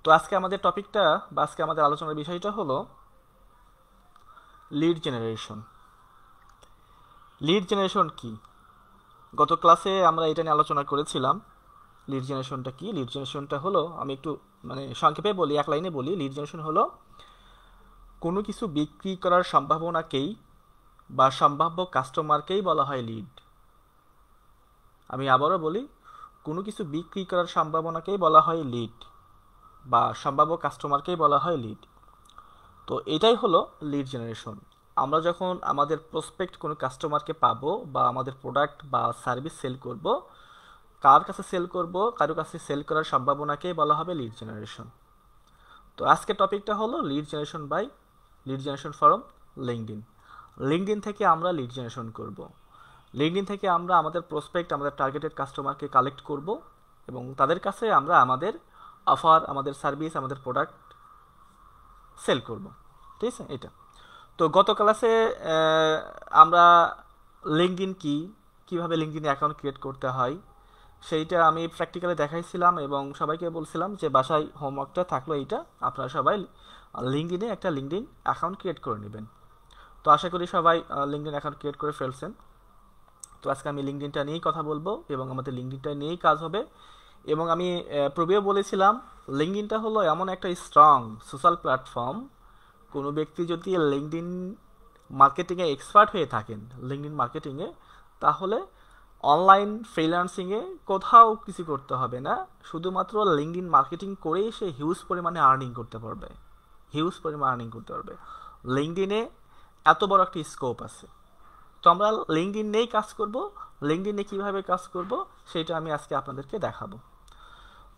তো আজকে আমাদের টপিকটা বা আজকে আমাদের আলোচনার বিষয়টা হলো লিড জেনারেশন। লিড জেনারেশন কি? গত ক্লাসে আমরা এটা নিয়ে আলোচনা করেছিলাম। লিড জেনারেশনটা কি? লিড জেনারেশনটা হলো, আমি একটু সংক্ষেপে বলি, এক লাইনে বলি। লিড জেনারেশন হলো কোনো কিছু বিক্রি করার সম্ভাবনাকেই বা সম্ভাব্য কাস্টমারকেই বলা হয় লিড। আমি আবারও বলি, কোনো কিছু বিক্রি করার সম্ভাবনাকেই বলা হয় লিড বা সম্ভাব্য কাস্টমারকেই বলা হয় লিড। তো এটাই হলো লিড জেনারেশন। আমরা যখন আমাদের প্রসপেক্ট কোনো কাস্টমারকে পাবো বা আমাদের প্রোডাক্ট বা সার্ভিস সেল করব, কার কাছে সেল করব, কারো কাছে সেল করার সম্ভাবনাকেই বলা হবে লিড জেনারেশন। তো আজকের টপিকটা হলো lead generation from LinkedIn. LinkedIn থেকে আমরা লিড জেনারেশন করব। লিঙ্কডইন থেকে আমরা আমাদের প্রসপেক্ট, আমাদের টার্গেটেড কাস্টমারকে কালেক্ট করব এবং তাদের কাছে আমরা আমাদের অফার, আমাদের সার্ভিস, আমাদের প্রোডাক্ট সেল করব। ঠিক আছে? এটা তো গত ক্লাসে আমরা লিঙ্কডইন কি, কিভাবে লিঙ্কডইন অ্যাকাউন্ট ক্রিয়েট করতে হয় সেইটা আমি প্র্যাকটিক্যালি দেখাইছিলাম এবং সবাইকে বলছিলাম যে বাসায় হোমওয়ার্কটা থাকলো এইটা, আপনারা সবাই লিঙ্কডইনে একটা লিঙ্কডইন অ্যাকাউন্ট ক্রিয়েট করে নেবেন। তো আশা করি সবাই লিঙ্কডইন অ্যাকাউন্ট ক্রিয়েট করে ফেলছেন। তো আজকে আমি লিঙ্কডইনটা নিয়েই কথা বলবো এবং আমাদের লিঙ্কডইনটা নিয়েই কাজ হবে। এবং আমি পূর্বেও বলেছিলাম, লিঙ্কডইনটা হলো এমন একটা স্ট্রং সোশ্যাল প্ল্যাটফর্ম। কোনো ব্যক্তি যদি লিঙ্কডইন মার্কেটিংয়ে এক্সপার্ট হয়ে থাকেন, লিঙ্কডইন মার্কেটিংয়ে, তাহলে অনলাইন ফ্রিল্যান্সিংয়ে কোথাও কিছু করতে হবে না, শুধুমাত্র লিঙ্কডইন মার্কেটিং করেই সে হিউজ পরিমাণে আর্নিং করতে পারবে। লিঙ্কডইনে এত বড় একটা স্কোপ আছে। তো আমরা লিঙ্কডইন নিয়েই কাজ করব। লিঙ্কডইনে কিভাবে কাজ করব সেটা আমি আজকে আপনাদেরকে দেখাবো।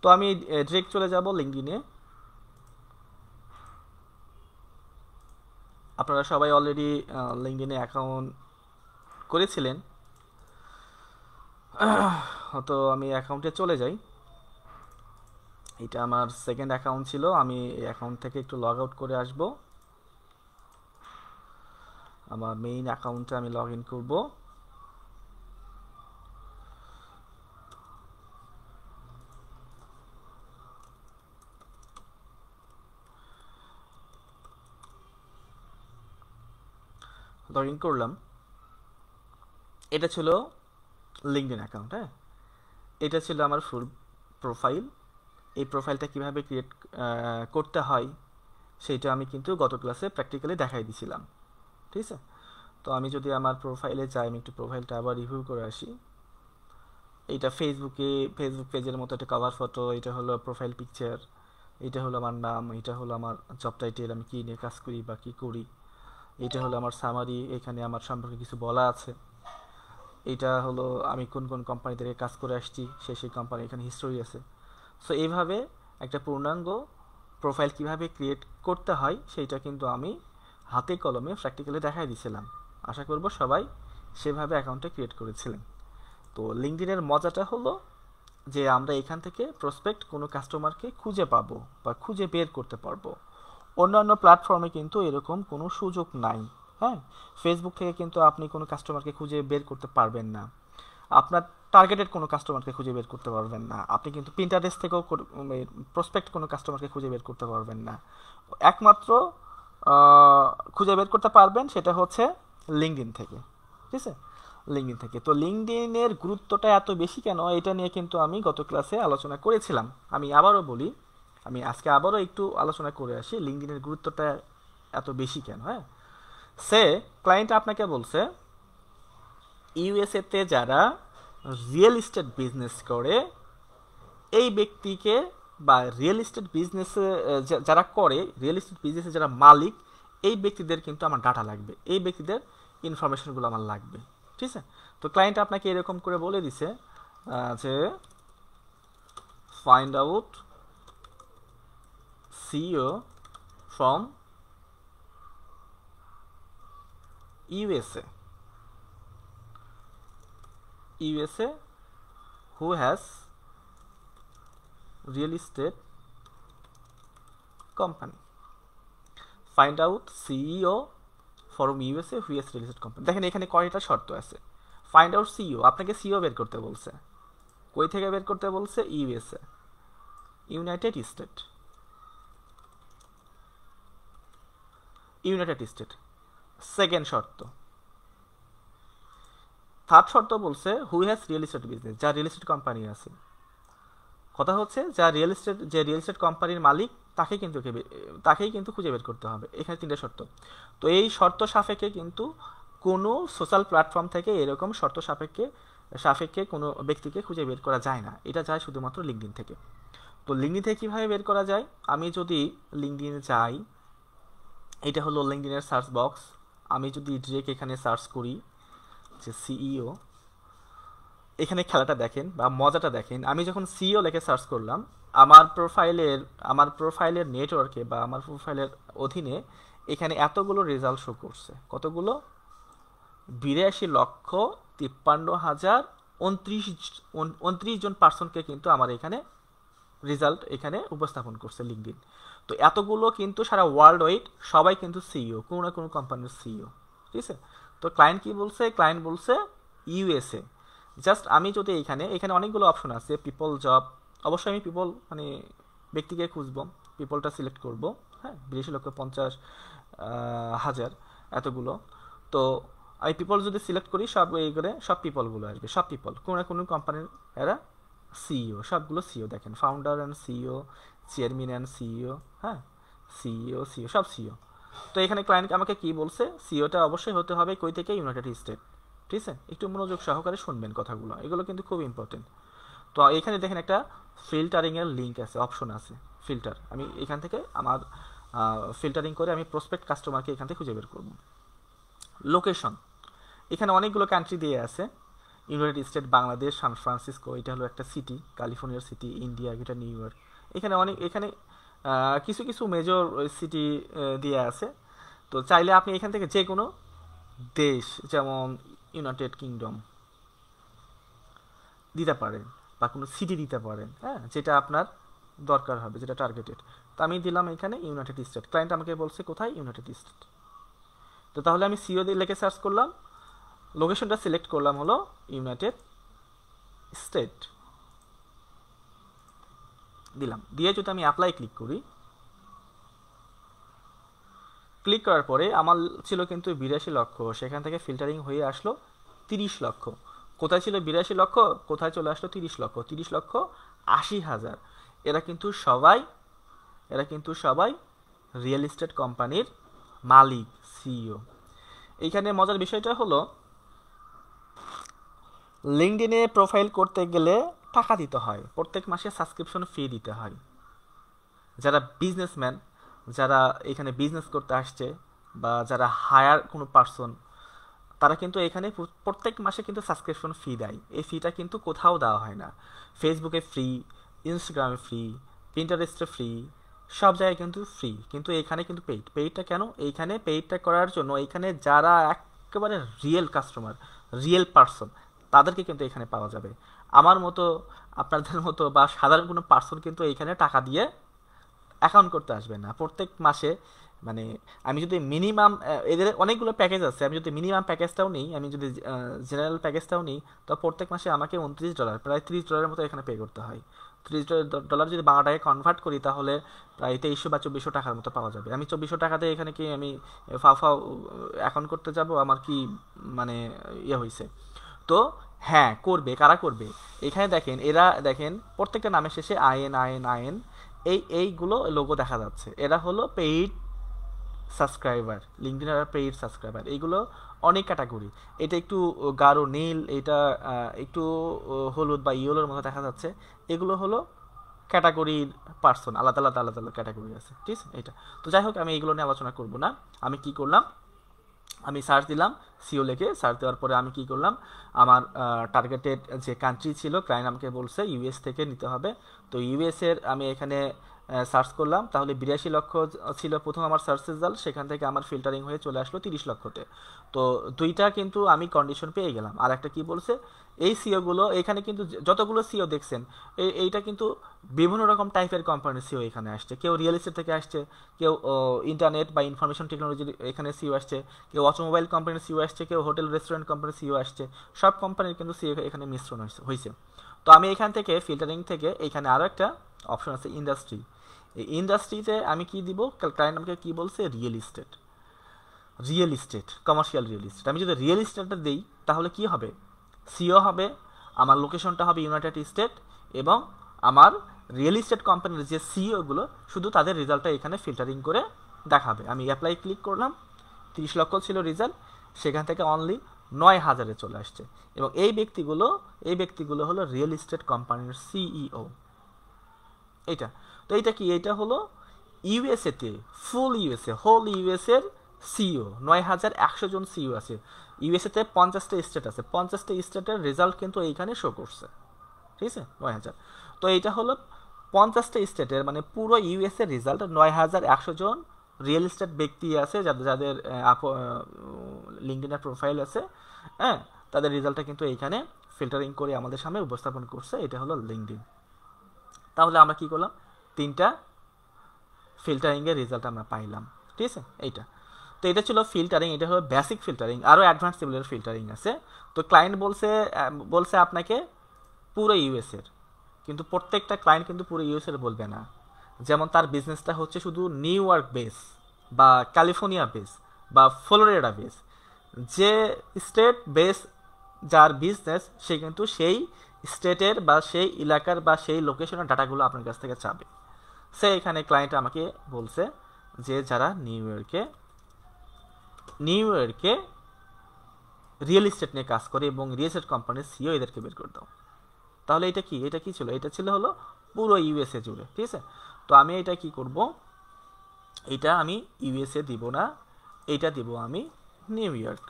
তো আমি ডিরেক্ট চলে যাব লিঙ্কডইনে। আপনারা সবাই অলরেডি লিঙ্কডইনে অ্যাকাউন্ট করেছিলেন। তো আমি অ্যাকাউন্টে চলে যাই। এটা আমার সেকেন্ড অ্যাকাউন্ট ছিল, আমি এই অ্যাকাউন্ট থেকে একটু লগ আউট করে আসব। আমার মেইন অ্যাকাউন্টে আমি লগ ইন করব। লগ ইন করলাম। এটা ছিল লিঙ্কডইন অ্যাকাউন্ট। হ্যাঁ, এটা ছিল আমার ফুল প্রোফাইল। এই প্রোফাইলটা কিভাবে ক্রিয়েট করতে হয় সেইটা আমি কিন্তু গত ক্লাসে প্র্যাকটিক্যালি দেখাই দিছিলাম। ঠিক আছে? তো আমি যদি আমার প্রোফাইলে যাই, আমি একটু প্রোফাইলটা আবার রিভিউ করে আসি। এইটা ফেসবুক পেজের মতো একটা কভার ফটো, এটা হলো প্রোফাইল পিকচার, এটা হলো আমার নাম, এটা হলো আমার জব টাইটেল, আমি কী নিয়ে কাজ করি বা কী করি, এটা হলো আমার সামারি, এখানে আমার সম্পর্কে কিছু বলা আছে। এটা হলো আমি কোন কোন কোম্পানি থেকে কাজ করে আসছি, সেই কোম্পানি, এখানে হিস্টোরি আছে। সো এইভাবে একটা পূর্ণাঙ্গ প্রোফাইল কিভাবে ক্রিয়েট করতে হয় সেইটা কিন্তু আমি হাতে কলমে প্র্যাকটিক্যালি দেখাই দিয়েছিলাম। আশা করব সবাই সেভাবে অ্যাকাউন্টটা ক্রিয়েট করেছিলেন। তো লিঙ্কডইনের মজাটা হলো যে আমরা এখান থেকে প্রসপেক্ট কোনো কাস্টমারকে খুঁজে পাবো বা খুঁজে বের করতে পারবো। অন্যান্য প্ল্যাটফর্মে কিন্তু এরকম কোনো সুযোগ নাই। হ্যাঁ, ফেসবুক থেকে কিন্তু আপনি কোনো কাস্টমারকে খুঁজে বের করতে পারবেন না, আপনার টার্গেটেড কোনো কাস্টমারকে খুঁজে বের করতে পারবেন না। আপনি কিন্তু পিন্টারেস্ট থেকেও প্রসপেক্ট কোনো কাস্টমারকে খুঁজে বের করতে পারবেন না। একমাত্র খুঁজে বের করতে পারবেন সেটা হচ্ছে লিঙ্কডইন থেকে। ঠিক আছে? লিঙ্কডইন থেকে। তো লিঙ্কডইনের গুরুত্বটা এত বেশি কেন, এটা নিয়ে কিন্তু আমি গত ক্লাসে আলোচনা করেছিলাম। আমি আবারও বলি, আমি আজকে আবারও একটু আলোচনা করে আসি লিঙ্কডইনের গুরুত্বটা এত বেশি কেন। হ্যাঁ, ক্লায়েন্ট আপনাকে বলছে ইউএসএতে যারা রিয়েল এস্টেট বিজনেস করে, এই ব্যক্তিকে বা রিয়েল এস্টেট বিজনেসে যারা করে, রিয়েল এস্টেট বিজনেসে যারা মালিক, এই ব্যক্তিদের কিন্তু আমার ডাটা লাগবে, এই ব্যক্তিদের ইনফরমেশনগুলো আমার লাগবে। ঠিক আছে? তো ক্লায়েন্ট আপনাকে এরকম করে বলে দিছে যে find out CEO from USA who has real estate company. Find out CEO from USA who has real estate company. দেখেন এখানে কয়টা শর্ত আছে। ফাইন্ড আউট সিইও, আপনাকে সিইও বের করতে বলছে। কই থেকে বের করতে বলছে? USA, United state. United state, second শর্ত। থার্ড শর্ত বলছে who has real estate business, যা রিয়েল এস্টেট কোম্পানি আছে। কথা হচ্ছে যে রিয়েল এস্টেট কোম্পানির মালিক তাকেই কিন্তু খুঁজে বের করতে হবে। এখানে তিনটে শর্ত। তো এই শর্ত সাপেক্ষে কিন্তু কোনো সোশ্যাল প্ল্যাটফর্ম থেকে এরকম শর্ত সাপেক্ষে কোনো ব্যক্তিকে খুঁজে বের করা যায় না, এটা যায় শুধুমাত্র লিঙ্কডইন থেকে। তো লিঙ্কডইন থেকে কীভাবে বের করা যায়? আমি যদি লিঙ্কডইনে যাই, এটা হলো লিঙ্কডইনের সার্চ বক্স। আমি যদি ডিরেক্ট এখানে সার্চ করি যে সিইও, এখানে খেলাটা দেখেন বা মজাটা দেখেন। আমি যখন সিইও লিখে সার্চ করলাম, আমার প্রোফাইলের নেটওয়ার্কে বা আমার প্রোফাইলের অধীনে এখানে এতগুলো রেজাল্ট শো করছে। কতগুলো? 82,53,029 জন পার্সনকে কিন্তু আমার এখানে রেজাল্ট এখানে উপস্থাপন করছে লিঙ্কডইন। তো এতগুলো কিন্তু সারা ওয়ার্ল্ড ওয়াইড সবাই কিন্তু সিইও, কোনো না কোনো কোম্পানির সিইও, ঠিক আছে। তো ক্লায়েন্ট কি বলছে? ক্লায়েন্ট বলছে ইউএসএ। জাস্ট আমি যদি এখানে অনেকগুলো অপশন আছে, পিপল জব। অবশ্যই আমি পিপল মানে ব্যক্তিকে খুঁজবো, পিপলটা সিলেক্ট করব। হ্যাঁ, 82,50,000 এতগুলো। তো আমি পিপল যদি সিলেক্ট করি, সব পিপলগুলো আসবে, সব পিপল, কোনো না কোনো কোম্পানির এরা সিইও, সবগুলো সিইও। দেখেন founder and CEO, chairman and CEO, হ্যাঁ, সিইও সব সিইও। তো এখানে ক্লায়েন্ট আমাকে কি বলছে? সিইওটা অবশ্যই হতে হবে কই থেকে? ইউনাইটেড স্টেট, ঠিক আছে। একটু মনোযোগ সহকারে শুনবেন কথাগুলো, এগুলো কিন্তু খুব ইম্পর্টেন্ট। তো এখানে দেখেন একটা ফিল্টারিংয়ের লিঙ্ক আছে, অপশন আছে ফিল্টার। আমি এখান থেকে আমার ফিল্টারিং করে আমি প্রসপেক্ট কাস্টমারকে এখান থেকে খুঁজে বের করব। লোকেশন, এখানে অনেকগুলো কান্ট্রি দিয়ে আছে। United State, Bangladesh, San Francisco, এটা হলো একটা সিটি, ক্যালিফোর্নিয়ার সিটি, ইন্ডিয়া, এটা নিউ ইয়র্ক। এখানে কিছু কিছু মেজর সিটি দিয়ে আছে। তো চাইলে আপনি এখান থেকে যে কোনো দেশ, যেমন ইউনাইটেড কিংডম দিতে পারেন বা কোনো সিটি দিতে পারেন, হ্যাঁ, যেটা আপনার দরকার হবে, যেটা টার্গেটেড। তো আমি দিলাম এখানে ইউনাইটেড স্টেট। ক্লায়েন্ট আমাকে বলছে কোথায়? United state. তো তাহলে আমি সিও দিয়ে লিখে সার্চ করলাম, লোকেশনটা সিলেক্ট করলাম হলো ইউনাইটেড স্টেট, দিলাম। দিয়ে যদি আমি অ্যাপ্লাই ক্লিক করি, ক্লিক করার পরে আমার ছিল কিন্তু 82 লক্ষ, সেখান থেকে ফিল্টারিং হয়ে আসলো 30 লক্ষ। কোথায় ছিল 82 লক্ষ, কোথায় চলে আসলো 30 লক্ষ? 30,80,000। এরা কিন্তু সবাই রিয়েল এস্টেট কোম্পানির মালিক, সিইও। এইখানে মজার বিষয়টা হলো, লিঙ্কডইনে প্রোফাইল করতে গেলে টাকা দিতে হয়, প্রত্যেক মাসে সাবস্ক্রিপশন ফি দিতে হয়। যারা বিজনেসম্যান, যারা এখানে বিজনেস করতে আসছে, বা যারা হায়ার কোনো পার্সন, তারা কিন্তু এখানে প্রত্যেক মাসে কিন্তু সাবস্ক্রিপশন ফি দেয়। এই ফিটা কিন্তু কোথাও দেওয়া হয় না। ফেসবুকে ফ্রি, ইনস্টাগ্রামে ফ্রি, পিন্টারেস্টে ফ্রি, সব জায়গায় কিন্তু ফ্রি। কিন্তু এখানে কিন্তু পেইডটা কেন? এইখানে পেইডটা করার জন্য এখানে যারা একেবারে রিয়েল কাস্টমার, রিয়েল পার্সন, তাদেরকে কিন্তু এখানে পাওয়া যাবে। আমার মতো, আপনাদের মতো বা সাধারণ কোনো পার্সন কিন্তু এইখানে টাকা দিয়ে অ্যাকাউন্ট করতে আসবে না। প্রত্যেক মাসে মানে আমি যদি মিনিমাম, এদের অনেকগুলো প্যাকেজ আছে, আমি যদি মিনিমাম প্যাকেজটাও নিই, আমি যদি জেনারেল প্যাকেজটাও নিই, তো প্রত্যেক মাসে আমাকে $29, প্রায় $30 মতো এখানে পে করতে হয়। $30 যদি বাংলা টাকায় কনভার্ট করি, তাহলে প্রায় 2300 বা 2400 টাকার মতো পাওয়া যাবে। আমি 2400 টাকাতে এখানে কি আমি ফাও অ্যাকাউন্ট করতে যাব? আমার কি মানে হয়েছে? তো হ্যাঁ, করবে। কারা করবে? এখানে দেখেন, এরা দেখেন প্রত্যেকটা নামের শেষে আইএন এইগুলো লোগো দেখা যাচ্ছে। এরা হলো পেইড সাবস্ক্রাইবার, লিঙ্কডইনের পেইড সাবস্ক্রাইবার। এইগুলো অনেক ক্যাটাগরি। এটা একটু গাঢ় নীল, এটা একটু হলুদ বা ইয়েলোর মতো দেখা যাচ্ছে। এগুলো হলো ক্যাটাগরির পার্সন, আলাদা আলাদা ক্যাটাগরি আছে, ঠিক আছে। এটা তো যাই হোক, আমি এগুলো নিয়ে আলোচনা করব না। আমি কি করলাম, আমি সার্চ দিলাম, সিও লিখে সার্চ দেওয়ার পরে আমি কি করলাম, আমার টার্গেটেড যে কান্ট্রি ছিল, ক্লায়েন্ট আমাকে বলছে ইউএস থেকে নিতে হবে। তো ইউএসের আমি এখানে সার্চ করলাম, তাহলে 82 লক্ষ ছিল প্রথম আমার সার্চ রেজাল্ট, সেখান থেকে আমার ফিল্টারিং হয়ে চলে আসলো 30 লক্ষতে। তো দুইটা কিন্তু আমি কন্ডিশন পেয়ে গেলাম। আর একটা কি বলছে, এই সিওগুলো এখানে কিন্তু যতগুলো সিও দেখছেন, এইটা কিন্তু বিভিন্ন রকম টাইপের কোম্পানির সিও এখানে আসছে। কেউ রিয়েল এস্টেট থেকে আসছে, কেউ ইন্টারনেট বা ইনফরমেশন টেকনোলজির এখানে সিও আসছে, কেউ অটোমোবাইল কোম্পানির সিও আসছে, কেউ হোটেল রেস্টুরেন্ট কোম্পানির সিও আসছে। সব কোম্পানির কিন্তু সিও এখানে মিশ্রণ হয়েছে। তো আমি এখান থেকে ফিল্টারিং থেকে এখানে আরও একটা অপশন আছে, ইন্ডাস্ট্রি। এই ইন্ডাস্ট্রিতে আমি কি দিব, ক্লায়েন্ট আমাকে কি বলছে, real estate. Real estate, commercial real estate. আমি যদি রিয়েল ইস্টেটটা দিই তাহলে কি হবে, সিও হবে, আমার লোকেশনটা হবে ইউনাইটেড স্টেট, এবং আমার রিয়েল ইস্টেট কোম্পানির যে সিইওগুলো শুধু তাদের রেজাল্টটা এখানে ফিল্টারিং করে দেখাবে। আমি অ্যাপ্লাই ক্লিক করলাম, 30 লক্ষ ছিল রেজাল্ট, সেখান থেকে অনলি 9,000-এ চলে আসছে। এবং এই ব্যক্তিগুলো হলো রিয়েল ইস্টেট কোম্পানির সিইও। এইটা তো এইটা কি, এইটা হলো ইউএসএতে, ফুল ইউএসএ, হোল ইউএসএর সিইও, 9,100 জন সিইও আছে। ইউএসএতে 50টা স্টেট আছে, 50টা স্টেটের রেজাল্ট কিন্তু এইখানে শো করছে, ঠিক আছে, 9,000। তো এইটা হলো 50টা স্টেটের, মানে পুরো ইউএসএ রেজাল্ট। 9,100 জন রিয়েল এস্টেট ব্যক্তি আছে যাদের লিঙ্কডইনের প্রোফাইল আছে, হ্যাঁ, তাদের রেজাল্টটা কিন্তু এইখানে ফিল্টারিং করে আমাদের সামনে উপস্থাপন করছে। এটা হলো লিঙ্কডইন। তাহলে আমরা কি করলাম, 3টা ফিল্টারিংয়ের রেজাল্ট আমরা পাইলাম, ঠিক আছে। এইটা তো এটা ছিল ফিল্টারিং, এটা হলো বেসিক ফিল্টারিং। আরও অ্যাডভান্স লেভেলের ফিল্টারিং আছে। তো ক্লায়েন্ট বলছে আপনাকে পুরো ইউএসএর, কিন্তু প্রত্যেকটা ক্লায়েন্ট কিন্তু পুরো ইউএসএর বলবে না। যেমন তার বিজনেসটা হচ্ছে শুধু নিউ ইয়র্ক বেস বা ক্যালিফোর্নিয়া বেস বা ফ্লোরিডা বেস, যে স্টেট বেস যার বিজনেস, সে কিন্তু সেই স্টেটের বা সেই এলাকার বা সেই লোকেশনের ডাটাগুলো আপনার কাছ থেকে চাবে। সে এখানে ক্লায়েন্ট আমাকে বলছে যে যারা নিউ ইয়র্কে রিয়েল এস্টেট নিয়ে কাজ করে এবং রিয়েল এস্টেট কোম্পানির সিইও, এদেরকে বের করে দাও। তাহলে এটা কি ছিল, এটা ছিল হলো পুরো ইউএসএ জুড়ে, ঠিক আছে। তো আমি এটা কি করব, এটা আমি ইউএসএ দিব না, এটা দিব আমি new York,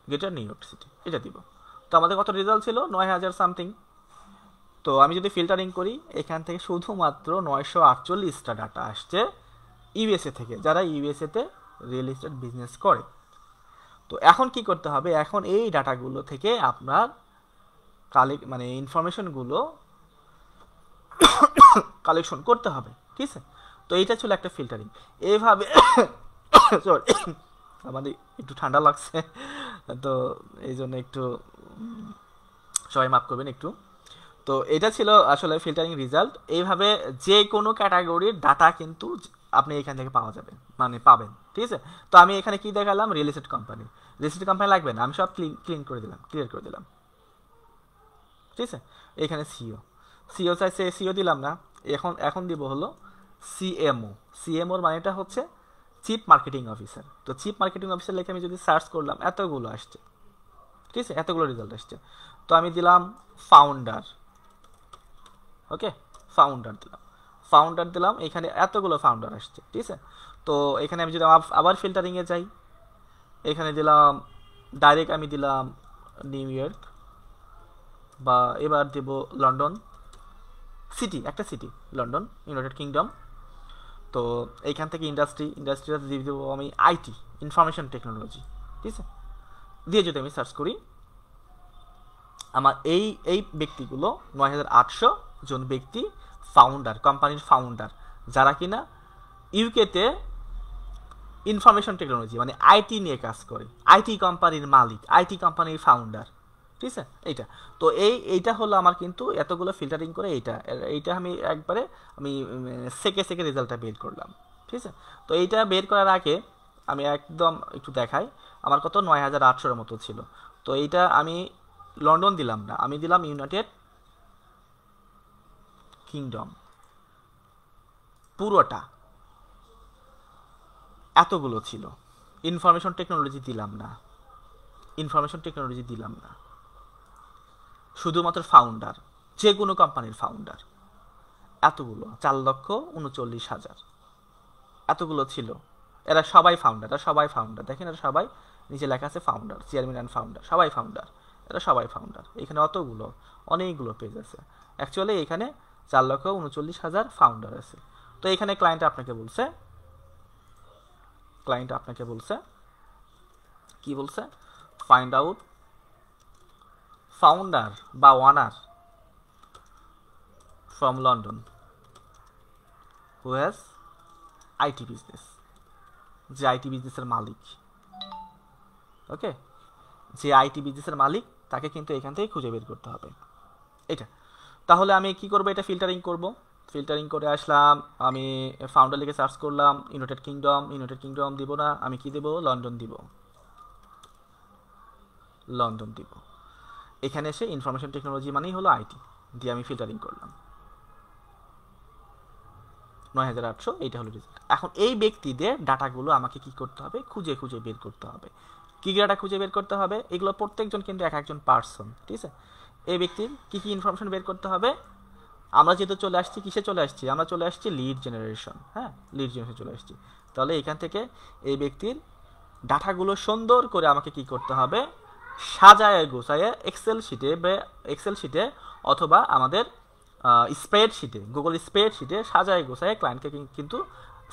greater new York city, এটা দিব। তো আমাদের কত রেজাল্ট ছিল, 9,000 সামথিং। তো আমি যদি ফিল্টারিং করি, এখান থেকে শুধুমাত্র 948টা ডাটা আসছে ইউএসএ থেকে, যারা ইউএসএতে রিয়েল এস্টেট বিজনেস করে। তো এখন কি করতে হবে, এখন এই ডাটাগুলো থেকে আপনার মানে ইনফরমেশনগুলো কালেকশন করতে হবে, ঠিক আছে। তো এইটা ছিল একটা ফিল্টারিং। এইভাবে সরি, আমাদের একটু ঠান্ডা লাগছে, তো এই জন্য একটু সবাই মাফ করবেন একটু। তো এটা ছিল আসলে ফিল্টারিং রেজাল্ট। এইভাবে যে কোনো ক্যাটাগরির ডাটা কিন্তু আপনি এখান থেকে পাবেন, ঠিক আছে। তো আমি এখানে কি দেখালাম, রিয়েল এস্টেট কোম্পানি লাগবে না, আমি সব ক্লিয়ার করে দিলাম, ঠিক আছে। এখানে সিও চাইছে, সিও দিলাম না। এখন দিব হলো সিএমওর মানেটা হচ্ছে চিফ মার্কেটিং অফিসার। তো চিফ মার্কেটিং অফিসার লিখে আমি যদি সার্চ করলাম, এতগুলো আসছে, ঠিক আছে, এতগুলো রেজাল্ট আসছে। তো আমি দিলাম ফাউন্ডার, ওকে, ফাউন্ডার দিলাম, এখানে এতগুলো ফাউন্ডার আসছে, ঠিক আছে। তো এখানে আমি যদি আবার ফিল্টারিংয়ে যাই, এখানে দিলাম ডাইরেক্ট, আমি দিলাম নিউ ইয়র্ক, বা এবার দেব লন্ডন একটা সিটি লন্ডন, ইউনাইটেড কিংডম। তো এইখান থেকে ইন্ডাস্ট্রিটা দিয়ে দেবো আমি আইটি, ইনফরমেশন টেকনোলজি, ঠিক আছে। দিয়ে যদি আমি সার্চ করি, আমার এই ব্যক্তিগুলো 9,800 জন ব্যক্তি কোম্পানির ফাউন্ডার, যারা কিনা ইউকেতে ইনফরমেশন টেকনোলজি মানে আইটি নিয়ে কাজ করে, আইটি কোম্পানির মালিক, আইটি কোম্পানির ফাউন্ডার, ঠিক আছে। তো এইটা হলো আমার কিন্তু এতগুলো ফিল্টারিং করে এইটা আমি একবারে সেকে রেজাল্টটা বের করলাম, ঠিক আছে। তো এইটা বের করার আগে আমি একদম একটু দেখাই, আমার কত 9,800-এর মতো ছিল। তো এইটা আমি লন্ডন দিলাম না, আমি দিলাম ইউনাইটেড কিংডম, পুরোটা এতগুলো ছিল। ইনফরমেশন টেকনোলজি দিলাম না, শুধুমাত্র ফাউন্ডার, যে কোনো কোম্পানির ফাউন্ডার, এতগুলো 4,39,000 এতগুলো ছিল। এরা সবাই ফাউন্ডার, দেখেন, এরা সবাই নিচে লেখা আছে ফাউন্ডার, চেয়ারম্যান অ্যান্ড ফাউন্ডার, সবাই ফাউন্ডার। এখানে অনেকগুলো পেজ আছে। অ্যাকচুয়ালি এখানে 4,39,000 ফাউন্ডার আছে। তো এখানে ক্লায়েন্ট আপনাকে বলছে কি বলছে, ফাইন্ড আউট ফাউন্ডার বা owner from London who has IT business, যে আইটি বিজনেসের মালিক, ওকে, যে আইটি বিজনেসের মালিক, তাকে কিন্তু এখান থেকে খুঁজে বের করতে হবে এটা। তাহলে আমি কি করব, এটা ফিল্টারিং করব। ফিল্টারিং করে আসলাম, আমি ফাউন্ডার লিখে সার্চ করলাম, ইউনাইটেড কিংডম দিব না, আমি কি দেব, লন্ডন দিব, লন্ডন দিব। এখানে এসে ইনফরমেশন টেকনোলজি মানেই হলো আইটি, দিয়ে আমি ফিল্টারিং করলাম ৯,৮০০, এইটা হলো রেজাল্ট। এখন এই ব্যক্তিদের ডাটাগুলো আমাকে কি করতে হবে, খুঁজে খুঁজে বের করতে হবে। কি ডাটা খুঁজে বের করতে হবে, এগুলো প্রত্যেকজন কিন্তু এক একজন পার্সন, ঠিক আছে। এই ব্যক্তির কি কি ইনফরমেশন বের করতে হবে, আমরা যেহেতু চলে আসছি কিসে চলে আসছি, আমরা চলে আসছি লিড জেনারেশন, হ্যাঁ লিড জেনারেশন চলে আসছি। তাহলে এখান থেকে এই ব্যক্তির ডাটাগুলো সুন্দর করে আমাকে কি করতে হবে, সাজায় গোছায় এক্সেল শিটে অথবা আমাদের স্প্রেডশিটে, গুগল স্প্রেডশিটে সাজায় গোছায় ক্লায়েন্টকে কিন্তু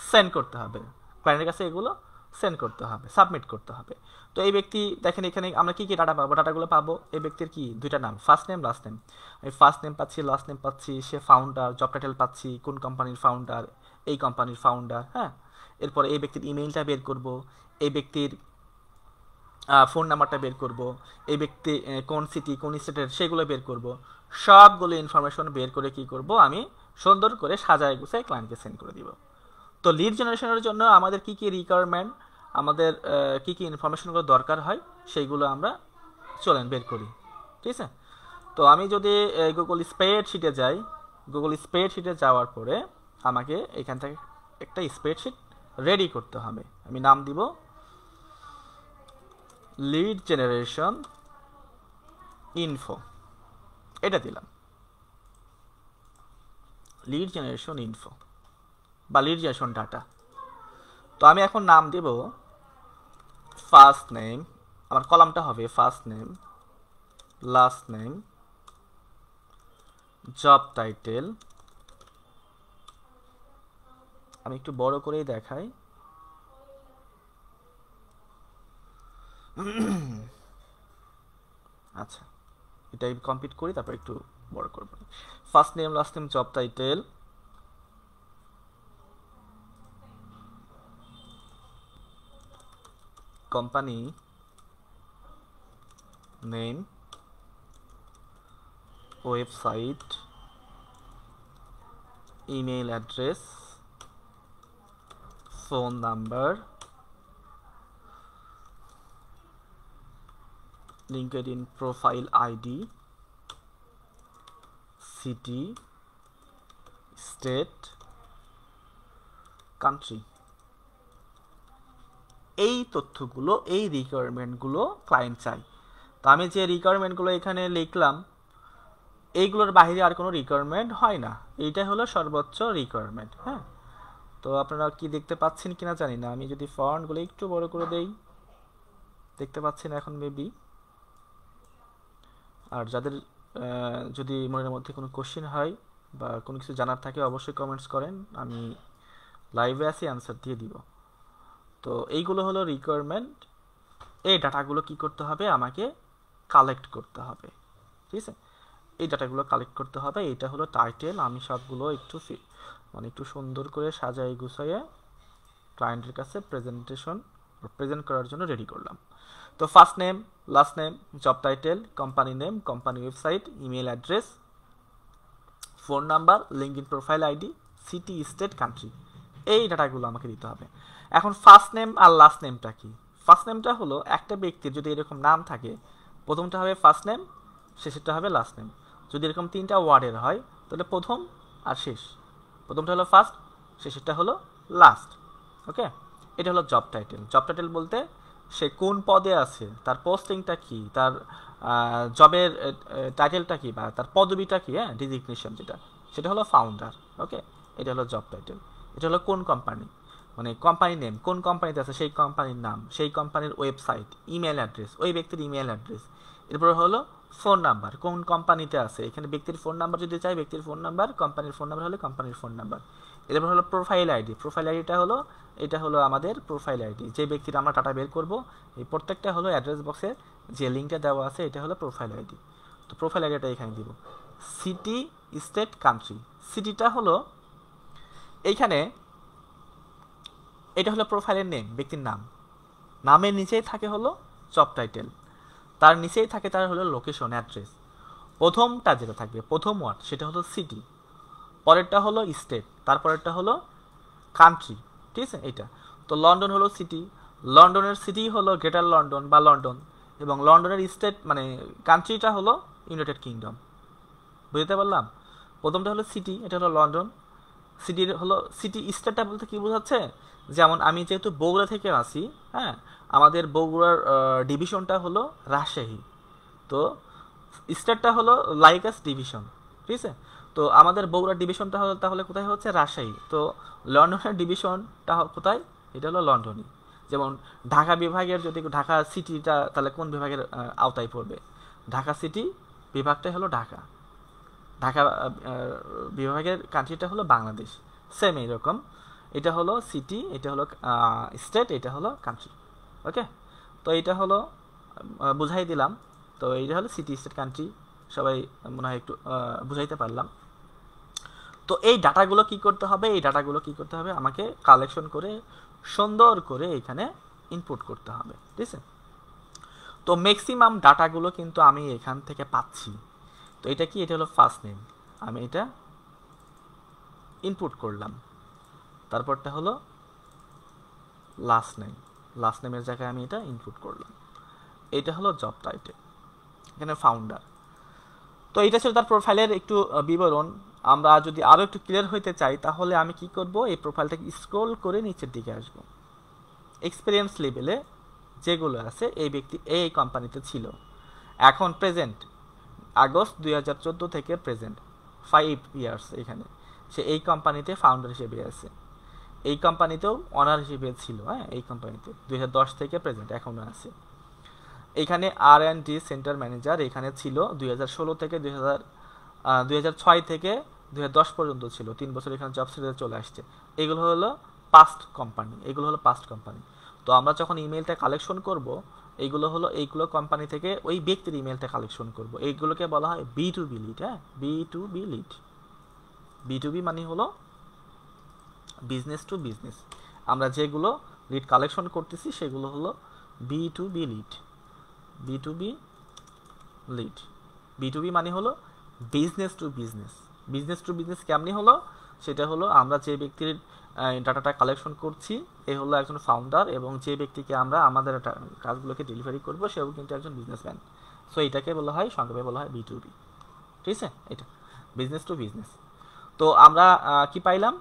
সেন্ড করতে হবে, ক্লায়েন্টের কাছে এগুলো সেন্ড করতে হবে, সাবমিট করতে হবে। তো এই ব্যক্তি দেখেন এখানে আমরা কি কি ডাটা পাবো, ডাটাগুলো পাবো এই ব্যক্তির কি দুইটা নাম, ফার্স্ট নেম লাস্ট নেম। আমি ফার্স্ট নেম পাচ্ছি, লাস্ট নেম পাচ্ছি, সে ফাউন্ডার, জব টাইটেল পাচ্ছি, কোন কোম্পানির ফাউন্ডার, এই কোম্পানির ফাউন্ডার, হ্যাঁ। এরপরে এই ব্যক্তির ইমেইলটা বের করব, এই ব্যক্তির ফোন নাম্বারটা বের করব, এই ব্যক্তি কোন সিটি কোন স্টেটের সেগুলো বের করব, সবগুলো ইনফরমেশন বের করে কি করব, আমি সুন্দর করে সাজায় গুছায় ক্লায়েন্টকে সেন্ড করে দিব। তো লিড জেনারেশনের জন্য আমাদের কি কি রিকোয়ারমেন্ট, আমাদের কি কি ইনফরমেশনগুলো দরকার হয় সেইগুলো আমরা চলেন বের করি, ঠিক আছে। তো আমি যদি গুগল স্প্রেডশিটে যাই, গুগল স্প্রেডশিটে যাওয়ার পরে আমাকে এখান থেকে একটা স্প্রেডশিট রেডি করতে হবে। আমি নাম দিব লিড জেনারেশন ইনফো, এটা দিলাম লিড জেনারেশন ইনফো বা লিড জেনারেশন ডাটা। তো আমি এখন নাম দেব ফার্স্ট নেম, আমার কলামটা হবে first name, last name, job title, আমি একটু বড় করেই দেখাই, আচ্ছা এটাই কমপ্লিট করি তারপর একটু বড় করব। First name last name job title, company name, website, email address, phone number, LinkedIn profile ID, city, state, country. এই তথ্যগুলো, এই রিকোয়ারমেন্টগুলো ক্লায়েন্ট চাই। তো আমি যে রিকোয়ারমেন্টগুলো এখানে লিখলাম এইগুলোর বাইরে আর কোনো রিকোয়ারমেন্ট হয় না, এইটাই হলো সর্বোচ্চ রিকোয়ারমেন্ট, হ্যাঁ। তো আপনারা কি দেখতে পাচ্ছেন কিনা জানি না, আমি যদি ফন্টগুলো একটু বড় করে দেই, দেখতে পাচ্ছেন এখন মেবি। আর যাদের যদি মনের মধ্যে কোনো কোশ্চেন হয় বা কোনো কিছু জানার থাকে অবশ্যই কমেন্টস করেন, আমি লাইভে আসি অ্যান্সার দিয়ে দিব। তো এইগুলো হলো রিকোয়ারমেন্ট, এই ডাটাগুলো কি করতে হবে, আমাকে কালেক্ট করতে হবে, ঠিক আছে। এই ডাটাগুলো কালেক্ট করতে হবে, এইটা হলো টাইটেল। আমি সবগুলো একটু একটু সুন্দর করে সাজাই গুছাইয়ে ক্লায়েন্টের কাছে প্রেজেন্ট করার জন্য রেডি করলাম। তো first name last name job title company name company website email address phone number LinkedIn profile ID city state country, এই ডাটাগুলো আমাকে দিতে হবে। এখন ফার্স্ট নেম আর লাস্ট নেমটা কি, ফার্স্ট নেমটা হলো একটা ব্যক্তির যদি এরকম নাম থাকে প্রথমটা হবে ফার্স্ট নেম, শেষেরটা হবে লাস্ট নেম। যদি এরকম তিনটা ওয়ার্ডের হয় তাহলে প্রথম আর শেষ, প্রথমটা হলো ফার্স্ট, শেষেরটা হলো লাস্ট, ওকে। এটা হলো জব টাইটেল। জব টাইটেল বলতে সে কোন পদে আছে, তার পোস্টিংটা কি, তার জবের টাইটেলটা কি বা তার পদবিটা কি, হ্যাঁ ডিজিগনেশন যেটা, সেটা হলো ফাউন্ডার, ওকে। এটা হলো জব টাইটেল। এটা হলো কোন কোম্পানি, মানে কোম্পানি নেম, কোন কোম্পানিতে আছে সেই কোম্পানির নাম, সেই কোম্পানির ওয়েবসাইট, ইমেল অ্যাড্রেস, ওই ব্যক্তির ইমেল অ্যাড্রেস। এরপর হলো ফোন নাম্বার, কোন কোম্পানিতে আছে, এখানে ব্যক্তির ফোন নাম্বার যদি চাই ব্যক্তির ফোন নাম্বার, কোম্পানির ফোন নাম্বার হলে কোম্পানির ফোন নাম্বার। এরপর হলো প্রোফাইল আইডি, প্রোফাইল আইডিটা হলো এটা হলো আমাদের প্রোফাইল আইডি, যে ব্যক্তির আমরা ডাটা বের করব এই প্রত্যেকটা হলো অ্যাড্রেস বক্সে যে লিঙ্কটা দেওয়া আছে এটা হলো প্রোফাইল আইডি। তো প্রোফাইল আইডিটা এখানে দিব। সিটি স্টেট কান্ট্রি, সিটিটা হলো এইখানে, এটা হলো প্রোফাইলের নেম, ব্যক্তির নাম, নামের নিচেই থাকে হলো জব টাইটেল, তার নিচেই থাকে তার হলো লোকেশন অ্যাড্রেস। প্রথমটা যেটা থাকবে প্রথম ওয়ার্ড সেটা হলো সিটি, পরেরটা হলো স্টেট, তারপরেরটা হলো কান্ট্রি, ঠিক আছে এটা। তো লন্ডন হলো সিটি, লন্ডনের সিটি হলো গ্রেটার লন্ডন বা লন্ডন, এবং লন্ডনের স্টেট মানে কান্ট্রিটা হলো ইউনাইটেড কিংডম। বুঝতে পারলাম? প্রথমটা হলো সিটি, এটা হলো লন্ডন। সিটির হলো সিটি স্টেটটা বলতে কি বোঝাচ্ছে, যেমন আমি যেহেতু বগুড়া থেকে আসি, হ্যাঁ, আমাদের বগুড়ার ডিভিশনটা হলো রাজশাহী, তো স্টেটটা হলো লাইকাস ডিভিশন, ঠিক আছে। তো আমাদের বগুড়ার ডিভিশনটা হলো তাহলে কোথায় হচ্ছে, রাজশাহী। তো লন্ডনের ডিভিশনটা কোথায়, এটা হলো লন্ডনই। যেমন ঢাকা বিভাগের যদি ঢাকা সিটিটা তাহলে কোন বিভাগের আওতায় পড়বে, ঢাকা সিটি বিভাগটাই হলো ঢাকা, ঢাকা বিভাগের কান্ট্রিটা হলো বাংলাদেশ। সেম এইরকম, এটা হলো সিটি, এটা হলো স্টেট, এটা হলো কান্ট্রি। ওকে, তো এটা হলো বুঝাই দিলাম। তো এইটা হলো সিটি স্টেট কান্ট্রি, সবাই মনে হয় একটু বুঝাইতে পারলাম। তো এই ডাটাগুলো কি করতে হবে, এই ডাটাগুলো কি করতে হবে, আমাকে কালেকশন করে সুন্দর করে এখানে ইনপুট করতে হবে, ঠিক আছে। তো ম্যাক্সিমাম ডাটাগুলো কিন্তু আমি এখান থেকে পাচ্ছি। তো এটা কি, এটা হলো ফার্স্ট নেম, আমি এটা ইনপুট করলাম। তারপরটা হলো লাস্ট নেম, লাস্ট নেমের জায়গায় আমি এটা ইনপুট করলাম। এটা হলো জব টাইটেল, এখানে ফাউন্ডার। তো এটা ছিল তার প্রোফাইলের একটু বিবরণ। আমরা যদি আরও একটু ক্লিয়ার হইতে চাই তাহলে আমি কি করব, এই প্রোফাইলটাকে স্ক্রল করে নিচের দিকে আসব। এক্সপিরিয়েন্স লেভেলে যেগুলো আছে এই ব্যক্তি এই কোম্পানিতে ছিল, এখন প্রেজেন্ট আগস্ট 2014 থেকে প্রেজেন্ট 5 ইয়ার্স, এখানে সে এই কোম্পানিতে ফাউন্ডার হিসেবে আছে, এই কোম্পানিতেও অনার হিসেবে ছিল, হ্যাঁ, এই কোম্পানিতে 2010 থেকে প্রেজেন্ট এখনও আছে। এখানে R&D সেন্টার ম্যানেজার এখানে ছিল 2016 থেকে 2006 থেকে 2010 পর্যন্ত ছিল, 3 বছর এখানে জব ছেড়ে চলে আসছে। এগুলো হলো পাস্ট কোম্পানি, এগুলো হলো পাস্ট কোম্পানি। তো আমরা যখন ইমেলটা কালেকশন করব, এইগুলো কোম্পানি থেকে ওই ব্যক্তির ইমেলটা কালেকশন করব, এইগুলোকে বলা হয় B2B লিড, হ্যাঁ, B2B লিড। B2B মানে হলো বিজনেস টু বিজনেস, আমরা যেগুলো লিড কালেকশন করতেছি সেগুলো হলো B2B lead, B2B lead. B2B মানে হলো business to business. Business to business কেমনি হলো, সেটা হলো আমরা যে ব্যক্তির ডাটাটা কালেকশন করছি এ হলো একজন ফাউন্ডার, এবং যে ব্যক্তিকে আমরা আমাদের কাজগুলোকে ডেলিভারি করবো সেও কিন্তু একজন বিজনেসম্যান। সো এটাকে বলা হয়, সংক্ষেপে বলা হয় B2B, ঠিক আছে, এটা বিজনেস টু বিজনেস। তো আমরা কি পাইলাম,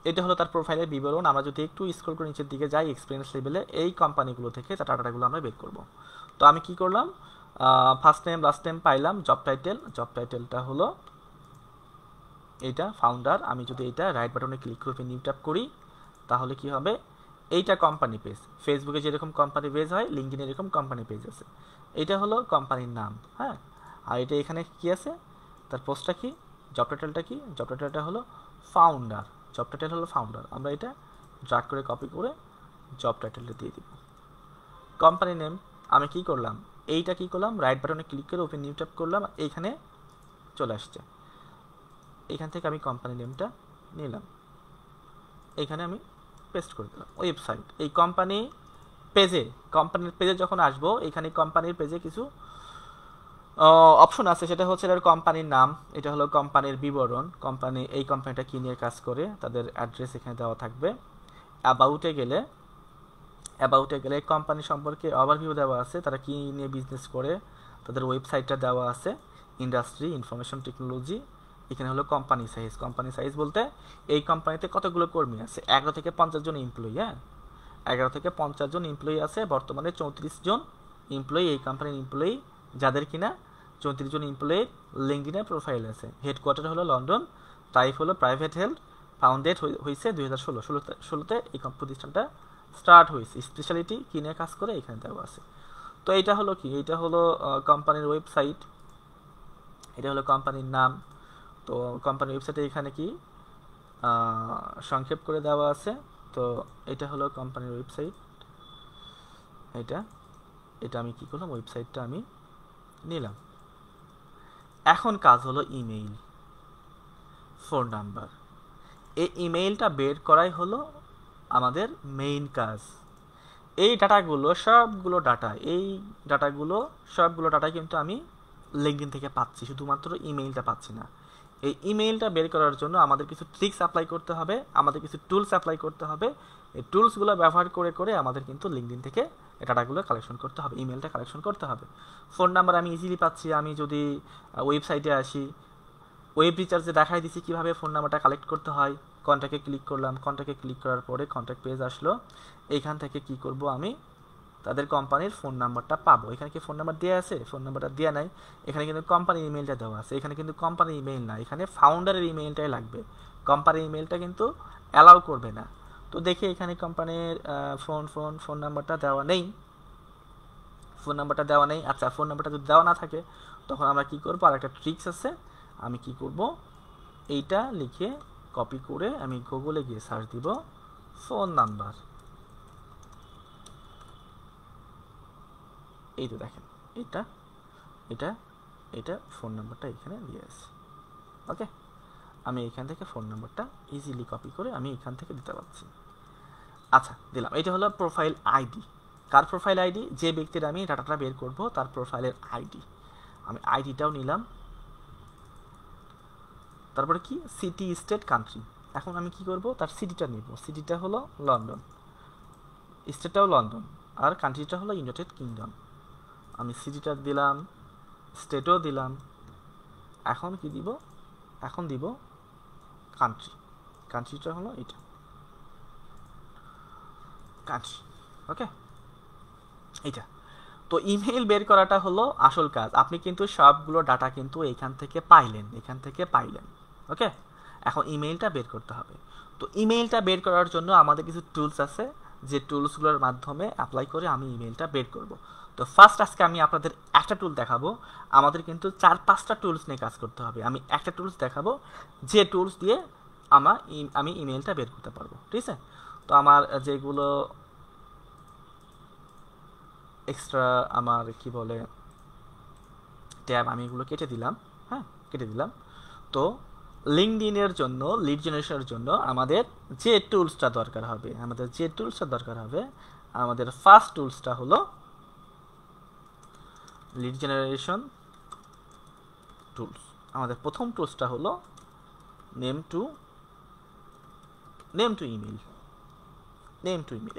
এটা হলো তার প্রোফাইলের বিবরণ। আমরা যদি একটু স্ক্রল করে নিচের দিকে যাই, এক্সপিরিয়েন্স লেভেলে এই কোম্পানিগুলো থেকে তার ডাটাগুলো আমরা বের করব। তো আমি কি করলাম, ফার্স্ট নেম লাস্ট নেম পাইলাম, জব টাইটেলটা হলো এইটা ফাউন্ডার। আমি যদি এটা রাইট বাটনে ক্লিক করে নিউ ট্যাপ করি তাহলে কি হবে, এইটা কোম্পানি পেজ, ফেসবুকে যেরকম কোম্পানি পেজ হয় লিঙ্কডিনে এরকম কোম্পানি পেজ আছে, এটা হলো কোম্পানির নাম, হ্যাঁ। আর এটা এখানে কি আছে, তার পোস্টটা কি, জব টাইটেলটা কি, জব টাইটেলটা হলো ফাউন্ডার, জব টাইটেল হলো ফাউন্ডার। আমরা এটা ড্র্যাগ করে কপি করে জব টাইটেলটা দিয়ে দিব। কোম্পানি নেম আমি কি করলাম, এইটা কি করলাম, রাইট বাটনে ক্লিক করে ওপেন নিউ ট্যাপ করলাম, এইখানে চলে আসছে। এখান থেকে আমি কোম্পানি নেমটা নিলাম, এইখানে আমি পেস্ট করে দিলাম। ওয়েবসাইট, এই কোম্পানির পেজে যখন আসবো, এখানে কোম্পানির পেজে কিছু অপশন আছে, সেটা হচ্ছে এর কোম্পানির নাম, এটা হলো কোম্পানির বিবরণ, কোম্পানি এই কোম্পানিটা কী নিয়ে কাজ করে তাদের অ্যাড্রেস এখানে দেওয়া থাকবে। অ্যাবাউটে গেলে কোম্পানি সম্পর্কে ওভারভিউ দেওয়া আছে, তারা কী নিয়ে বিজনেস করে, তাদের ওয়েবসাইটটা দেওয়া আছে। ইন্ডাস্ট্রি, ইনফরমেশন টেকনোলজি, এখানে হলো কোম্পানি সাইজ বলতে এই কোম্পানিতে কতগুলো কর্মী আছে, 11 থেকে 50 জন এমপ্লয়ি, হ্যাঁ, 11 থেকে 50 জন এমপ্লয়ি আছে। বর্তমানে 34 জন এমপ্লয়ি এই কোম্পানির এমপ্লয়ি, যাদের কিনা 34 জন এমপ্লয়ির লিঙ্কডিনে প্রোফাইল আছে। হেডকোয়ার্টার হলো লন্ডন, টাইপ হলো প্রাইভেট হেল্থ, ফাউন্ডেড হয়েছে 2016 এই প্রতিষ্ঠানটা স্টার্ট হয়েছে। স্পেশালিটি কী নিয়ে কাজ করে এখানে দেওয়া আছে। তো এইটা হলো কি, এইটা হলো কোম্পানির ওয়েবসাইট, এটা হলো কোম্পানির নাম। তো কোম্পানির ওয়েবসাইটে এখানে কি সংক্ষেপ করে দেওয়া আছে। তো এটা হলো কোম্পানির ওয়েবসাইট, এটা আমি কি করলাম, ওয়েবসাইটটা আমি নিলাম। এখন কাজ হলো ইমেইল, ফোন নাম্বার, এই ইমেইলটা বের করাই হলো আমাদের মেইন কাজ। এই ডাটাগুলো সবগুলো ডাটাই কিন্তু আমি লিঙ্কডিন থেকে পাচ্ছি, শুধুমাত্র ইমেইলটা পাচ্ছি না। এই ইমেইলটা বের করার জন্য আমাদের কিছু ট্রিক্স অ্যাপ্লাই করতে হবে, আমাদের কিছু টুলস অ্যাপ্লাই করতে হবে। এই টুলসগুলো ব্যবহার করে করে আমাদের কিন্তু লিঙ্কডইন থেকে ডাটাগুলো কালেকশন করতে হবে, ইমেলটা কালেকশন করতে হবে। ফোন নাম্বার আমি ইজিলি পাচ্ছি, আমি যদি ওয়েবসাইটে আসি, ওয়েব রিচার্জে দেখাই দিচ্ছি কীভাবে ফোন নাম্বারটা কালেক্ট করতে হয়। কন্ট্যাক্টে ক্লিক করলাম, কন্ট্যাক্টে ক্লিক করার পরে কন্ট্যাক্ট পেজ আসলো। এইখান থেকে কি করব, আমি তাদের কোম্পানির ফোন নাম্বারটা পাবো। এখানে কি ফোন নাম্বার দেওয়া আছে? ফোন নাম্বারটা দেওয়া নাই। এখানে কিন্তু কোম্পানির ইমেলটা দেওয়া আছে। এখানে কিন্তু কোম্পানির ইমেল না, এখানে ফাউন্ডারের ইমেলটাই লাগবে। কোম্পানির ইমেলটা কিন্তু অ্যালাউ করবে না। তো দেখি এখানে কোম্পানির ফোন নাম্বারটা দেওয়া নেই, ফোন নাম্বারটা দেওয়া নেই। আচ্ছা, ফোন নাম্বারটা যদি দেওয়া না থাকে তখন আমরা কি করব, আর একটা ট্রিক্স আছে, আমি কি করব, এইটা লিখে কপি করে আমি গুগলে গিয়ে সার্চ দিব ফোন নাম্বার। এই তো দেখেন, এটা এটা এটা ফোন নাম্বারটা এখানে দিয়ে আছে। ওকে, আমি এখান থেকে ফোন নাম্বারটা ইজিলি কপি করে আমি এখান থেকে দিতে পারছি। আচ্ছা, দিলাম। এটা হলো প্রোফাইল আইডি। কার প্রোফাইল আইডি? যে ব্যক্তির আমি ডাটাটা বের করব তার প্রোফাইলের আইডি। আমি আইডিটাও নিলাম। তারপরে কি, সিটি, স্টেট, কান্ট্রি। এখন আমি কি করব, তার সিটিটা নিব। সিটিটা হলো লন্ডন, স্টেটটাও লন্ডন, আর কান্ট্রিটা হলো ইউনাইটেড কিংডম। আমি সিটিটা দিলাম, স্টেটও দিলাম। এখন কি দিব, এখন দিব কান্ট্রি। কান্ট্রিটা হলো এটা, কান্ট্রি। ওকে, এইটা। তো ইমেইল বের করাটা হলো আসল কাজ। আপনি কিন্তু সবগুলো ডাটা কিন্তু এখান থেকে পাইলেন, এখান থেকে পাইলেন। ওকে, এখন ইমেইলটা বের করতে হবে। তো ইমেইলটা বের করার জন্য আমাদের কিছু টুলস আছে, যে টুলসগুলোর মাধ্যমে অ্যাপ্লাই করে আমি ইমেইলটা বের করব। তো ফার্স্ট আজকে আমি আপনাদের একটা টুল দেখাবো। আমাদের কিন্তু 4-5টা টুলস নিয়ে কাজ করতে হবে। আমি একটা টুলস দেখাবো, যে টুলস দিয়ে আমি ইমেইলটা বের করতে পারবো। ঠিক আছে? তো আমার যেগুলো এক্সট্রা আমার কি বলে ট্যাব, আমি এগুলো কেটে দিলাম। হ্যাঁ, কেটে দিলাম। তো লিঙ্কডইনের জন্য, লিড জেনারেশনের জন্য আমাদের যে টুলসটা দরকার হবে, আমাদের ফার্স্ট টুলসটা হলো লিড জেনারেশন টুলস। আমাদের প্রথম টুলসটা হলো নেম টু ইমেল।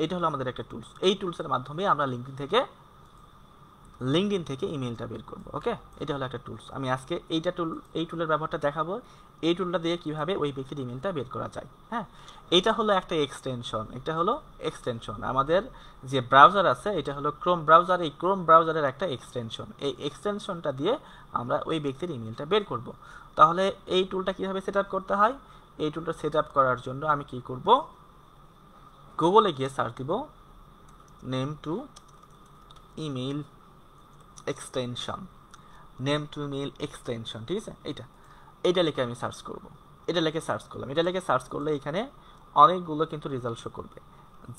এটা হলো আমাদের একটা টুলস। এই টুলসের মাধ্যমে আমরা লিঙ্কডইন থেকে ইমেলটা বের করব। ওকে, এটা হলো একটা টুলস। আমি আজকে এই টুলের ব্যবহারটা দেখাবো। এই টুলটা দিয়ে কিভাবে ওই ব্যক্তির ইমেলটা বের করা যায়। হ্যাঁ, এটা হলো একটা এক্সটেনশন। আমাদের যে ব্রাউজার আছে, এটা হলো ক্রোম ব্রাউজার। এই ক্রোম ব্রাউজারের একটা এক্সটেনশন। এই এক্সটেনশনটা দিয়ে আমরা ওই ব্যক্তির ইমেলটা বের করব। তাহলে এই টুলটা কিভাবে সেট আপ করতে হয়? এই টুলটা সেট আপ করার জন্য আমি কি করব, গুগলে গিয়ে সার্চ দিব নেম টু ইমেল এক্সটেনশন। ঠিক আছে? এটা লিখে আমি সার্চ করব। এটা লিখে সার্চ করলে এখানে অনেকগুলো কিন্তু রেজাল্ট শো করবে।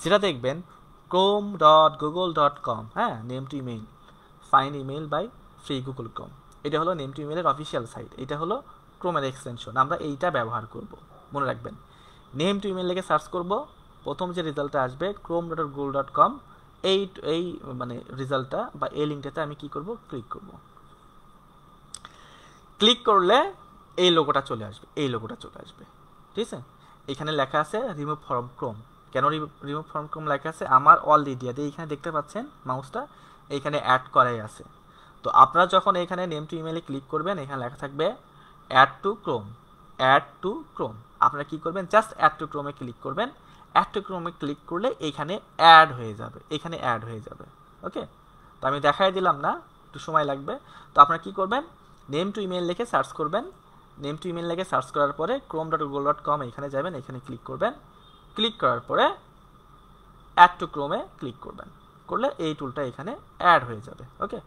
যেটা দেখবেন chrome.google.com, হ্যাঁ, name to email, find email by free Google Chrome. এটা হলো নেম টু ইমেলের অফিসিয়াল সাইট। এটা হলো ক্রোমের এক্সটেনশন। আমরা এইটা ব্যবহার করব, মনে রাখবেন। নেম টু ইমেল লিখে সার্চ করব, প্রথম যে রেজাল্টটা আসবে chrome.google.com, এই মানে রেজাল্টটা বা এই লিঙ্কটাতে আমি কি করব, ক্লিক করলে এই লোগোটা চলে আসবে। ঠিক আছে? এখানে লেখা আছে রিমুভ ফ্রম ক্রোম। কেন রিমুভ ফ্রম ক্রোম লেখা আছে? আমার অলরেডি এইখানে দেখতে পাচ্ছেন মাউসটা, এইখানে অ্যাড করাই আছে। তো আপনারা যখন এখানে নেম টু ইমেলে ক্লিক করবেন, এখানে লেখা থাকবে অ্যাড টু ক্রোম। আপনারা কি করবেন, জাস্ট অ্যাড টু ক্রোমে ক্লিক করবেন। অ্যাড টু ক্রোমে ক্লিক করলে এখানে অ্যাড হয়ে যাবে। ওকে, তো আমি দেখাই দিলাম না, একটু সময় লাগবে। তো আপনারা কি করবেন, নেম টু ইমেল লিখে সার্চ করবেন। নেম টু ইমেল লিখে সার্চ করার পরে chrome.google.com এখানে যাবেন, এখানে ক্লিক করবেন। ক্লিক করার পরে অ্যাড টু ক্রোমে ক্লিক করলে এই টুলটা এখানে অ্যাড হয়ে যাবে। ওকে,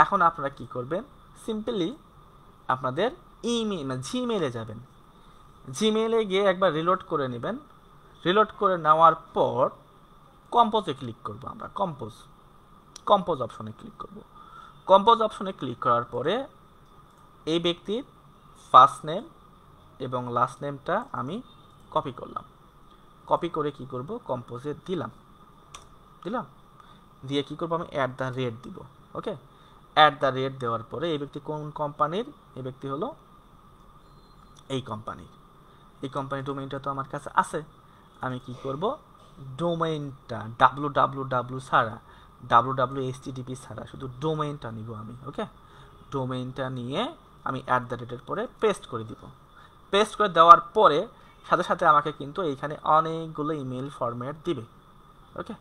এখন আপনারা কি করবেন, সিম্পলি আপনাদের জিমেইলে যাবেন। জিমেইলে গিয়ে একবার রিলোড করে নেবেন। রিলোড করে নেওয়ার পর কম্পোজে ক্লিক করব। আমরা কম্পোজ অপশনে ক্লিক করব। কম্পোজ অপশনে ক্লিক করার পরে এই ব্যক্তির ফার্স্ট নেম এবং লাস্ট নেমটা আমি কপি করলাম। কপি করে কি করব, কম্পোজে দিলাম। দিয়ে কি করব, আমি @ দিব। ওকে, @ দেওয়ার পরে এই ব্যক্তি কোন কোম্পানির, এই ব্যক্তি হলো এই কোম্পানির ডোমেইনটা তো আমার কাছে আছে। আমি কি করব, ডোমেইনটা www ছাড়া www.http ছাড়া শুধু ডোমেইনটা নিব আমি। ওকে, ডোমেইনটা নিয়ে আমি @এর পরে পেস্ট করে দিব। পেস্ট করে দেওয়ার পরে সাথে সাথে আমাকে কিন্তু এইখানে অনেকগুলো ইমেল ফরম্যাট দিবে। ওকে,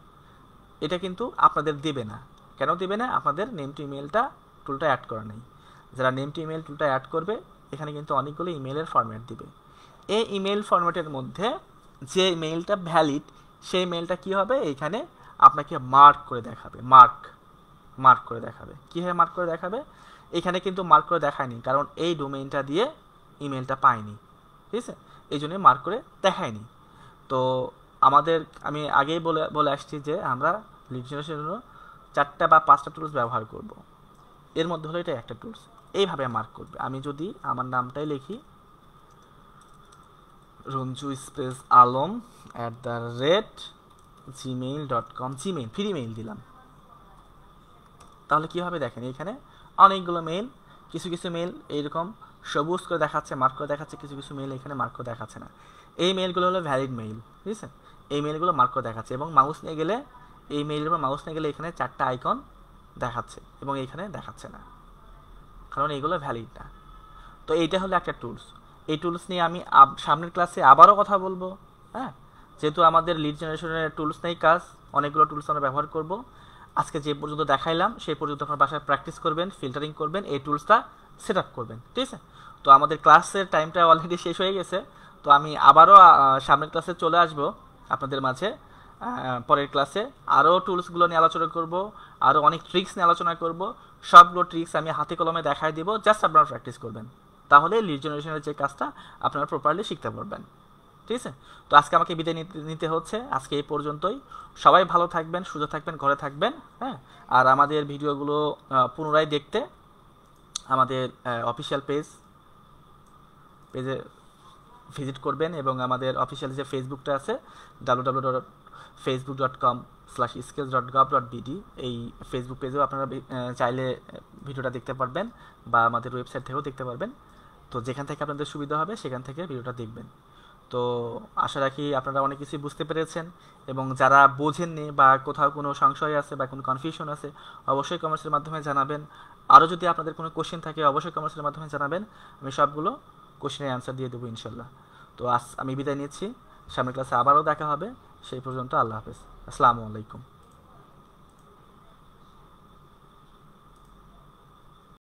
এটা কিন্তু আপনাদের দিবে না। কেন দিবে না? আপনাদের নেম টু ইমেলটা টুলটা অ্যাড করা নেই। যারা নেম টু ইমেল টুলটা অ্যাড করবে এখানে কিন্তু অনেকগুলো ইমেলের ফরম্যাট দিবে। এই ইমেল ফরম্যাটের মধ্যে যে মেইলটা ভ্যালিড সেই মেইলটা কি হবে, এইখানে আপনাকে মার্ক করে দেখাবে। মার্ক করে দেখাবে। কীভাবে মার্ক করে দেখাবে? এখানে কিন্তু মার্ক করে দেখায়নি, কারণ এই ডোমেইনটা দিয়ে ইমেলটা পাইনি, ঠিক আছে, এই জন্য মার্ক করে দেখায়নি। তো আমি আগেই বলে আসছি যে আমরা লিড জেনারেশনের জন্য 4টা বা 5টা টুলস ব্যবহার করব। এর মধ্যে হলো এটা একটা টুলস। এইভাবে মার্ক করবে। আমি যদি আমার নামটাই লিখি Ranju space Alam @gmail.com, Gmail free mail দিলাম, তাহলে কি হবে দেখেন, এখানে অনেকগুলো মেইল, কিছু মেইল এইরকম সবুজ করে দেখাচ্ছে, মার্ক করে দেখাচ্ছে, কিছু মেইল এখানে মার্ক করে দেখাচ্ছে না। এই মেইলগুলো হলো ভ্যালিড মেইল, ঠিক আছে। এই মেইলগুলো মার্ক করে দেখাচ্ছে এবং মাউস নিয়ে গেলে এই মেইলের উপর মাউস নিয়ে গেলে এখানে 4টা আইকন দেখাচ্ছে এবং এখানে দেখাচ্ছে না, কারণ এইগুলো ভ্যালিড না। তো এইটা হলো একটা টুলস। এই টুলস নিয়ে আমি সামনের ক্লাসে আবারও কথা বলবো। হ্যাঁ, যেহেতু আমাদের লিড জেনারেশনের টুলস নেই কাজ, অনেকগুলো টুলস আমরা ব্যবহার করব। আজকে যে পর্যন্ত দেখাইলাম সেই পর্যন্ত আপনার বাসায় প্র্যাকটিস করবেন, ফিল্টারিং করবেন, এই টুলসটা সেট আপ করবেন, ঠিক আছে। তো আমাদের ক্লাসের টাইমটা অলরেডি শেষ হয়ে গেছে। তো আমি আবারও সামনের ক্লাসে চলে আসবো আপনাদের মাঝে। পরের ক্লাসে আরও টুলসগুলো নিয়ে আলোচনা করব, আরও অনেক ট্রিক্স নিয়ে আলোচনা করব। সবগুলো ট্রিক্স আমি হাতে কলমে দেখাই দিব, জাস্ট আপনারা প্র্যাকটিস করবেন, তাহলে লিড জেনারেশনের যে কাজটা আপনারা প্রপারলি শিখতে পারবেন, ঠিক আছে। তো আজকে আমাকে বিদায় নিতে হচ্ছে, আজকে এই পর্যন্তই। সবাই ভালো থাকবেন, সুস্থ থাকবেন, ঘরে থাকবেন। হ্যাঁ, আর আমাদের ভিডিওগুলো পুনরায় দেখতে আমাদের অফিসিয়াল পেজে ভিজিট করবেন এবং আমাদের অফিসিয়াল যে ফেসবুকটা আছে www.facebook.com/skills.gov.bd, এই ফেসবুক পেজেও আপনারা চাইলে ভিডিওটা দেখতে পারবেন বা আমাদের ওয়েবসাইট থেকেও দেখতে পারবেন। তো যেখান থেকে আপনাদের সুবিধা হবে সেখান থেকে ভিডিওটা দেখবেন। তো আশা রাখি আপনারা অনেক কিছুই বুঝতে পেরেছেন এবং যারা বোঝেননি বা কোথাও কোনো সংশয় আছে বা কোনো কনফিউশন আছে অবশ্যই কমেন্টসের মাধ্যমে জানাবেন। আরও যদি আপনাদের কোনো কোশ্চেন থাকে অবশ্যই কমেন্টসের মাধ্যমে জানাবেন, আমি সবগুলো কোশ্চেনের অ্যান্সার দিয়ে দেবো ইনশাল্লাহ। তো আজ আমি বিদায় নিচ্ছি, সামনের ক্লাসে আবারও দেখা হবে। সেই পর্যন্ত আল্লাহ হাফেজ, আসসালামু আলাইকুম।